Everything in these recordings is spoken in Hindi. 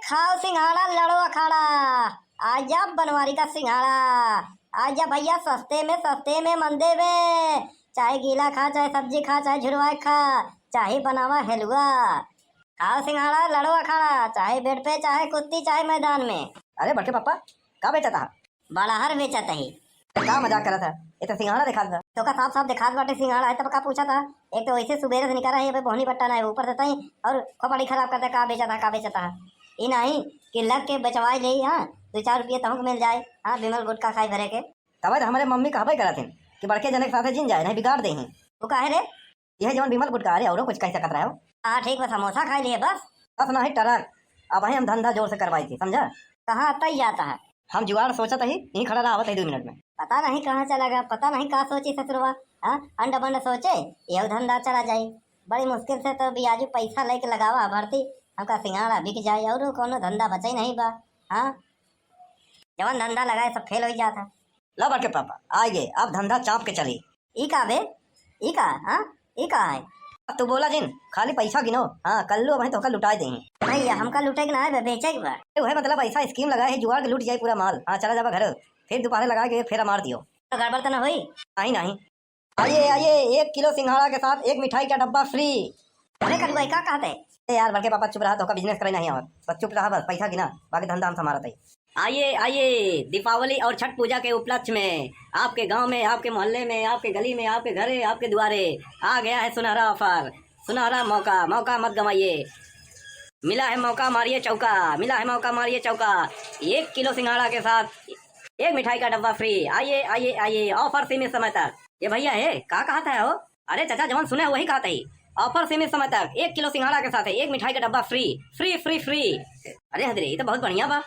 खाओ सिंघाड़ा लड़ो अखाड़ा। आजा बनवारी का सिंघाड़ा। आजा भैया सस्ते में मंदे में। चाहे गीला खा, चाहे सब्जी खा, चाहे झुरवाए खा, चाहे बनावा हलवा। खाओ सिंघाड़ा लड़ो अखाड़ा, चाहे बेड पे, चाहे कुत्ती, चाहे मैदान में। अरे बड़के पापा का बेचा था? बालाहर बेचत ही। का मजाक करा था? ये तो सिंघाड़ा दिखा था। तो का साफ साफ दिखात बाटे सिंघाड़ा है, तब का पूछा था? एक तो वैसे सुबेरे से निकला है, बोहनी पट्टा ना ऊपर देता ही और खोपड़ी खराब करता। का बेचा था ई नहीं कि लग के बेचवाई ले। हाँ 2-4 रुपये तमक मिल जाए। हाँ बिमल गुटका खाई भरे के। तब हमारे मम्मी कहबे करा थे कि बड़के जने के साथ जिन जाए नहीं बिगाड़ दे। वो काहे रे? यह जवन बिमल गुटका अरे और कुछ कह सकत रहे हो? हाँ ठीक बस समोसा खाई लिए बस नहीं टरक। अब हम धंधा जोर से करवाई थी, समझा? कहाँ आता ही जाता है। हम जुगाड़ सोचा था ही यहीं खड़ा रहा आवत है 2 मिनट में। पता नहीं कहाँ चला गया, पता नहीं कहाँ सोची ससुरवा। हाँ अंडा बंड सोचे यह धंधा चला जाए। बड़ी मुश्किल से तो बियाजू पैसा लेके लगावा भर्ती हमका सिंघाड़ा बिक जाए और कोनो धंधा बचा ही नहीं बा। हाँ जवन धंधा लगाए सब फेल हो जाता। ला बड़के पापा आइए अब धंधा चाप के चली। ई का बे? ई का? हाँ ई का है? अब तू बोला जिन खाली पैसा गिनो। हाँ कल्लू अब तो लुटाए दे। भैया हमका लूटे के ना है बेचे के बा। वह मतलब ऐसा स्कीम लगाए है जुगाड़ के लूट जाए पूरा माल। हाँ चला जावा घर, फिर दोपहर लगा के फेरा मार दियो। तो गड़बड़ तो ना हुई? नहीं। आइए आइए 1 किलो सिंघाड़ा के साथ 1 मिठाई का डब्बा फ्री। अरे कल का कहते यार बड़के पापा चुप रहा तो का बिजनेस करे नहीं और बस चुप रहा, बस पैसा गिना बाकी धंधा हम संभालते। आइए दीपावली और छठ पूजा के उपलक्ष्य में आपके गांव में, आपके मोहल्ले में, आपके गली में, आपके घरे, आपके द्वारे आ गया है सुनहरा ऑफर, सुनहरा मौका मत गंवाइए। मिला है मौका मारिए चौका, मिला है मौका मारिए चौका। 1 किलो सिंघाड़ा के साथ 1 मिठाई का डब्बा फ्री। आइए ऑफर सीमित समय तक। ये भैया है का कहता है हो? अरे चाचा जवान सुने वही कहता ही। ऑफर सीमित समय तक 1 किलो सिंघाड़ा के साथ 1 मिठाई का डब्बा फ्री। अरे हदरे ये तो बहुत बढ़िया बा।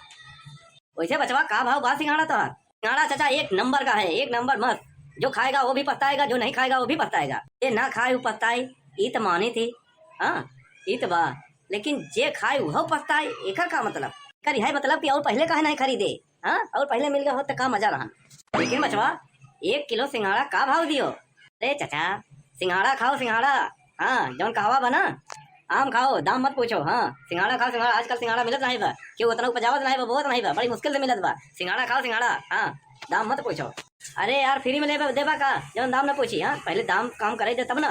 वैसे बचवा का भाव बा सिंघाड़ा? तो सिंघाड़ा चाचा 1 नंबर का है, 1 नंबर मत। जो खाएगा वो भी पछताएगा, जो नहीं खाएगा वो भी पछताएगा। ये ना खाए वो पछताए ई तो मानी थी। हाँ ई तो बा, लेकिन जे खाए वह पछताए एकर का मतलब? करी है मतलब कि और पहले काहे नहीं खरीदे? हाँ और पहले मिल गया हो तो का मजा रहा। लेकिन बचवा 1 किलो सिंघाड़ा का भाव दियो? अरे चाचा सिंघाड़ा खाओ सिंघाड़ा। हाँ जौन कहवा बना आम खाओ दाम मत पूछो। हाँ सिंघाड़ा खाओ सिंघाड़ा। आजकल सिंघाड़ा मिलत नहीं बा, क्यों उतना उपजावत नहीं बा, बहुत नहीं बा, बड़ी मुश्किल से मिलत बा। सिंघाड़ा खाओ सिंघाड़ा। हाँ दाम मत पूछो। अरे यार फ्री में देबा का जौन दाम न पूछी। हाँ पहले दाम काम करे दे तब ना।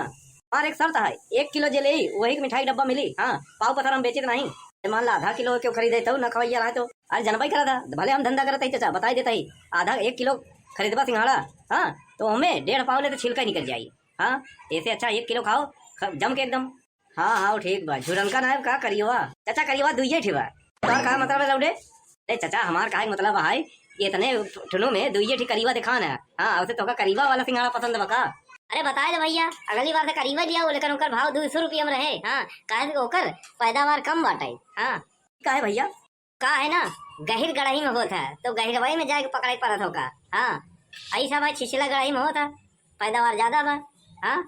और एक शर्त है 1 किलो जे ले वही मिठाई डब्बा मिली। हाँ पाव पत्थर हम बेचे नहीं। मान ला आधा किलो क्यों खरीदे तो न खवैया रहा तो अरे जनबाई करा था भले हम धंधा करते ही चाचा बता देता ही। आधा 1 किलो खरीदबा सिंघाड़ा हाँ तो हमें 1.5 पाव ले तो छिलका निकल जाये। हाँ ऐसे अच्छा 1 किलो खाओ जम के एकदम। हाँ ठीक बा। झुरनका नायब का करियो चाचा? करियो दुइये ठिबा। तोहर का मतलब है लौडे? अरे चाचा हमार का मतलब है इतने ठुनो में दुइये ठी करीबा दिखाना है। हाँ उसे तो का करीबा वाला सिंघाड़ा पसंद बका? अरे बताए दे भैया अगली बार से करीबा लिया लेकिन ओकर भाव 200 रुपया में रहे। हाँ काहे ओकर पैदावार कम बाटे। हाँ का है भैया? का है ना गहिर गड़ाई में होता है तो गहिरवाई में जाके पकड़े पड़त होगा। हाँ ऐसा भाई छिछला गड़ाई में होता पैदावार ज्यादा बा। हाँ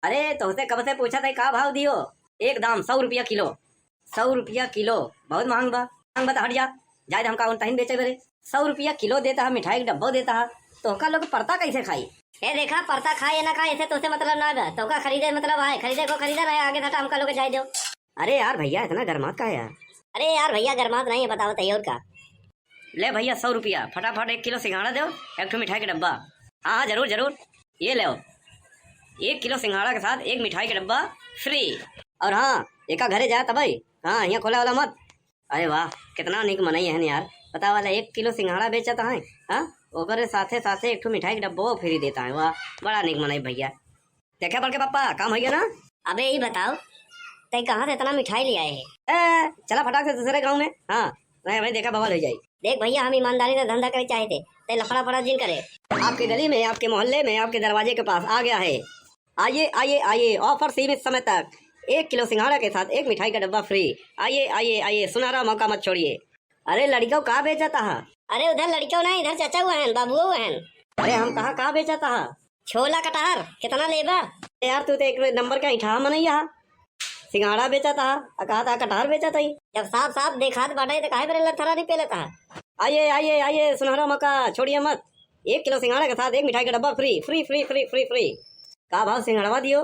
अरे तो उसे कब से पूछा था का भाव दियो? एक दाम 100 रुपया किलो। 100 रुपया किलो बहुत महंग बा तो हट जा जाए हम का तहीन बेचे बेरे। 100 रुपया किलो देता है मिठाई का डब्बा देता है तो का लोग परता कैसे खाई? ये देखा परता खाए ना खाए ऐसे तो उसे मतलब ना बा। तो का खरीदे मतलब है खरीदे को खरीदा रहे आगे था हमका लोग जाए दो। अरे यार भैया इतना गरमात का है यार? अरे यार भैया गरमात नहीं है बताओ तैयार का। ले भैया 100 रुपया फटाफट 1 किलो सिंघाड़ा दो 1 मिठाई का डब्बा। हाँ जरूर ये ले 1 किलो सिंघाड़ा के साथ 1 मिठाई का डब्बा फ्री। और हाँ एक घरे जाए तब हाँ यहाँ खोला वाला मत। अरे वाह कितना निक मनई है यार। पता वाला 1 किलो सिंघाड़ा बेचता है हाँ ओकर साथे 1 मिठाई का डब्बा फ्री देता है। वाह बड़ा निक मनई भैया। देखा बड़के पापा काम हो गया ना? अबे ये बताओ तय कहाँ से इतना मिठाई ले आए है? चला फटाक से दूसरे गाँव में। हाँ नहीं भाई देखा बवाल हो जाये। देख भैया हम ईमानदारी से धंधा करे चाहे थे ते लफड़ा पड़ा जिन करे। आपके गली में आपके मोहल्ले में आपके दरवाजे के पास आ गया है। आइए ऑफर सीमित समय तक 1 किलो सिंघाड़ा के साथ 1 मिठाई का डब्बा फ्री। आइए सुनहरा मौका मत छोड़िए। अरे लड़कियों का बेचता है? अरे उधर लड़कियों नहीं इधर चाचा हुआ है बाबू हुआ है। अरे हम कहा बेचता है? छोला कटहर कितना लेबा? यार तू तो 1 नंबर का इठा मनैया सिंघाड़ा बेचता है कहा था कटहर बेचता ही। जब साफ साफ देखा बाटे तो काहे पर थरा नहीं पे लेता है। आइए सुनहरा मौका छोड़िए मत। 1 किलो सिंघाड़ा के साथ 1 मिठाई का डब्बा फ्री। का भाव सिंघाड़ा दियो?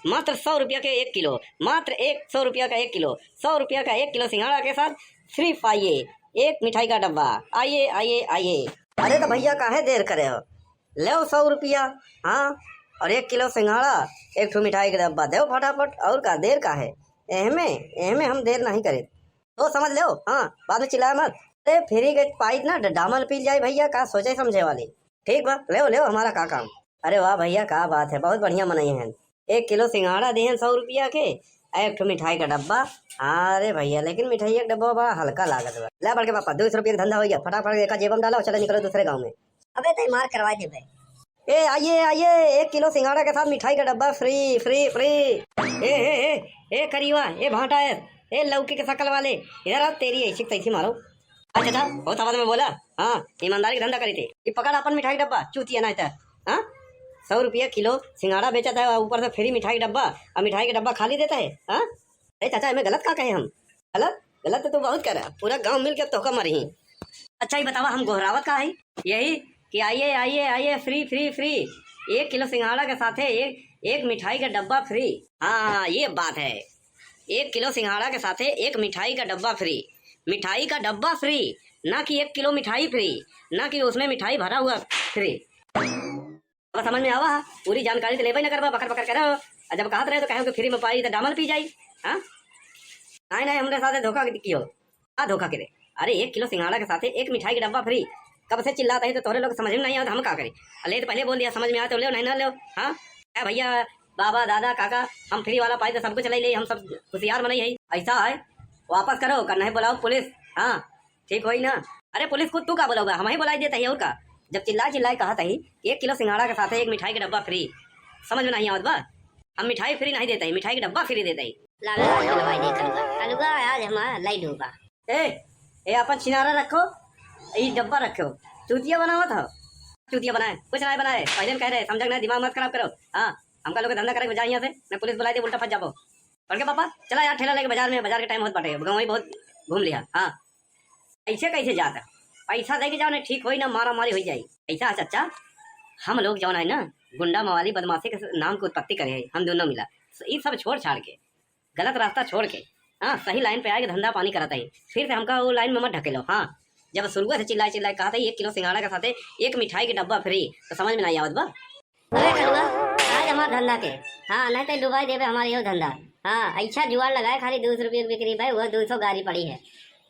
मात्र 100 रुपया के 1 किलो, मात्र 100 रुपया का 1 किलो, 100 रुपया का 1 किलो सिंघाड़ा के साथ सिर्फ आइए एक मिठाई का डब्बा। आइए आइए आइए। अरे तो भैया काहे देर करे हो, ले 100 रुपया, हाँ, और 1 किलो सिंघाड़ा, एक ठो मिठाई का डब्बा दो फटाफट। और का देर का है, एहमे एहमे हम देर नहीं करे तो समझ लो। हाँ, बाद में चिल्लाए मत। अरे फ्री के पाइप ना डामल पी जाए भैया, का सोचे समझे वाली। ठीक बा, ले ले हमारा का काम। अरे वाह भैया, का बात है, बहुत बढ़िया मनाई है। 1 किलो सिंघाड़ा दिए 100 रुपया के, एक ठो मिठाई का डब्बा। अरे भैया लेकिन मिठाई का डब्बा बड़ा हल्का लागत बा। ले बढ़ के पापा 200 रुपया का धंधा हो गया, फटाफट एक जेब में डालो, चलो निकलो दूसरे गाँव में। अबे तो मार करवा दे बे। ए आइए आइए, 1 किलो सिंघाड़ा के साथ मिठाई का डब्बा फ्री फ्री फ्री। ए करीवा, ए भाटा है, ए लौकी के शकल वाले, इधर आ, तेरी ऐसी तैसी मारो। अच्छा था बहुत आवाज में बोला। हाँ, ईमानदारी का धंधा करी थे। ये पकड़ अपन मिठाई डब्बा, चूतिया ना था। हाँ, 100 रुपया किलो सिंघाड़ा बेचा था, ऊपर से फ्री मिठाई डब्बा, और मिठाई का डब्बा खाली देता है। हाँ, अरे चाचा हमें गलत का कहे हम? गलत गलत तो तू बहुत कर, पूरा गांव मिल के तोहका मरी। अच्छा ही बतावा, हम गोहरावत का है यही कि आइए आइए आइए, फ्री फ्री फ्री, 1 किलो सिंघाड़ा के साथ है एक मिठाई का डब्बा फ्री। हाँ, ये बात है, 1 किलो सिंघाड़ा के साथ है एक मिठाई का डब्बा फ्री। मिठाई का डब्बा फ्री, ना कि 1 किलो मिठाई फ्री, ना कि उसमें मिठाई भरा हुआ फ्री। अब समझ में आवा, पूरी जानकारी तो ले भाई ना करवा, बकर बकर करो। जब कहत रहे तो कहे कि फ्री में पाई तो डामल पी जाई। हाँ नहीं नहीं, हमारे साथ धोखा कियो। हाँ धोखा करे। अरे 1 किलो सिंघाड़ा के साथ एक मिठाई का डब्बा फ्री, कब से चिल्लाता है तो तोरे लोग समझ में नहीं आता, हम क्या करें? अले तो पहले बोल दिया, समझ में आया तो ले, नहीं ना ले। हाँ क्या भैया, बाबा दादा काका, हम फ्री वाला पाई तो सब कुछ चलाई ले, हम सब होशियार बनाई है। ऐसा है, वापस करो, करना है बुलाओ पुलिस। हाँ ठीक हो ना? अरे पुलिस को तू क्या बोलोगा, हम ही बुलाई देता है। और का जब चिल्लाए कहा था 1 किलो सिंघाड़ा के साथ एक मिठाई का डब्बा फ्री, समझ में नहीं आवत बा? हम मिठाई फ्री नहीं देते, मिठाई का डब्बा फ्री देते। कलुगा आज हमारा लाई डूबा। ए अपन छिनारा रखो, ये डब्बा रखो, चूतिया बनावा था, चूतिया बनाए कुछ नहीं बनाए, पहले कह रहे समझ ना, दिमाग मत खराब करो। हाँ हमका लोग धंधा करे बजाय यहाँ से, मैं पुलिस बुलाई दे, उल्टा फंस जाओ। पढ़ के पापा चला यार ठेला लेके बाजार में, बाजार के टाइम बहुत बटे, गाँव ही बहुत घूम लिया। हाँ ऐसे कैसे जाता, पैसा दे के जाओ ना, ठीक हो ना, मारा मारी हो जाए। ऐसा है चाचा, हम लोग जाओ ना गुंडा मवाली बदमाशी के नाम की उत्पत्ति करे है, हम दोनों मिला ये सब छोड़ छाड़ के, गलत रास्ता छोड़ के, हाँ सही लाइन पे आए धंधा पानी कराता है। फिर से हमका वो लाइन में मत ढकेलो। हाँ जब शुरुआत से चिल्लाए कहा था 1 किलो सिंघाड़ा के साथ एक मिठाई के डब्बा फ्री, तो समझ में नहीं आवत बा? अरे कलुआ आज हमारा धंधा के, हाँ नहीं तो डुबाई देवे हमारे यो धंधा। हाँ अच्छा जुआर लगाए, खाली 200 रुपये की बिक्री भाई, वो 200 गाड़ी पड़ी है।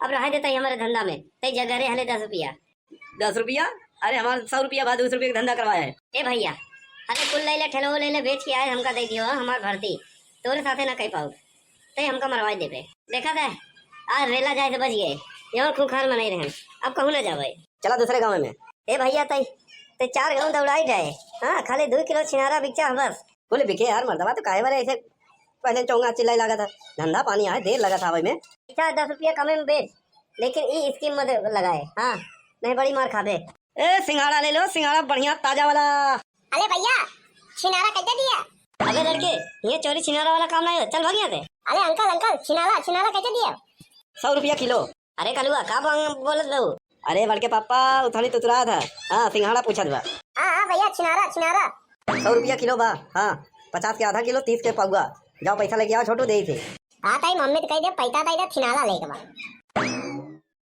अब रहा देता है हमारे धंधा में, तई जगह रे हले 10 रुपया। 10 रुपया? अरे हमारा 100 रुपया बाद 200 रुपये का धंधा करवाया है। ए भैया अरे कुल ले ठेलो ले बेच के आए, हमका दे दियो हमार भर्ती, तोरे साथे ना कह पाऊ, तई हमका मरवाई देवे। देखा था आज रेला जाए से बच गए, यहाँ खूंखार में नहीं रहे, अब कहूँ ना जावे, चला दूसरे गाँव में। ए भैया तई 4 गाँव दौड़ाई जाए। हाँ खाली 2 किलो छिनारा बिकचा बस। बोले बिके यार मर्दवा, तो काहे बारे ऐसे पहले चौंगा चिल्लाई लगा था, धंधा पानी आए देर लगा था भाई में। 10 रुपया कमे में बेच, लेकिन ये स्कीम मत लगाए। हाँ नहीं बड़ी मार खाबे। ए सिंघाड़ा ले लो, सिंघाड़ा बढ़िया ताजा वाला। अरे भैया छिनारा कैसे दिया? अबे लड़के ये चोरी छिनारा वाला काम नहीं है, चल भाग यहाँ से। अरे अंकल छिनारा कैसे दिया? 100 रुपया किलो। अरे कलुआ का बोलत बहू? अरे बड़के पापा उथानी तुतरा था। हाँ सिंघाड़ा पूछत बा। हाँ भैया छिनारा 100 रुपया किलो बा। हाँ 50 के आधा किलो, 30 के पौवा। जाओ पैसा लेके आओ, छोटू दे थे। हाँ ताई मम्मी तो कह दे पैसा छिनारा लेके बा।